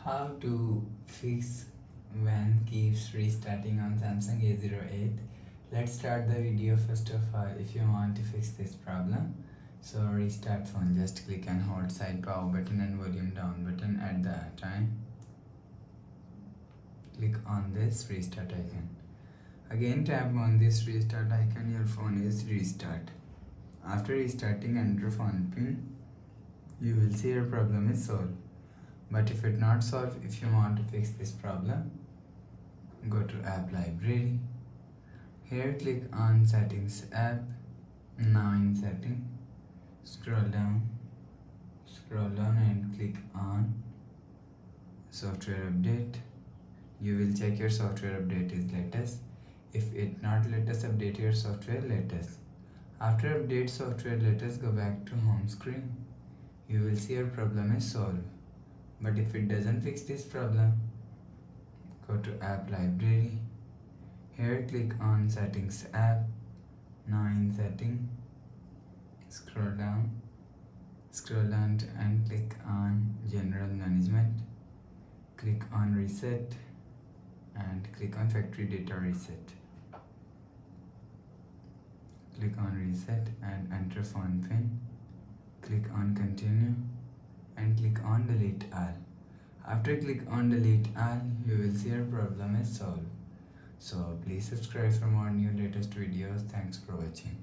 How to fix when keeps restarting on Samsung A08. Let's start the video. First of all, if you want to fix this problem, so restart phone, just click and hold side power button and volume down button at the time. Click on this restart icon. Again tap on this restart icon, your phone is restart. After restarting, enter phone pin. You will see your problem is solved. But if it not solved, if you want to fix this problem, go to app library. Here click on settings app. Now in setting, scroll down and click on software update. You will check your software update is latest. If it not latest, update your software latest. After update software latest, go back to home screen. You will see your problem is solved. But if it doesn't fix this problem, go to app library. Here click on settings app. Now in setting, scroll down and click on general management. Click on reset and click on factory data reset. Click on reset and enter phone pin. Click on continue and click on delete all. After click on delete all, you will see your problem is solved. So please subscribe for more new latest videos. Thanks for watching.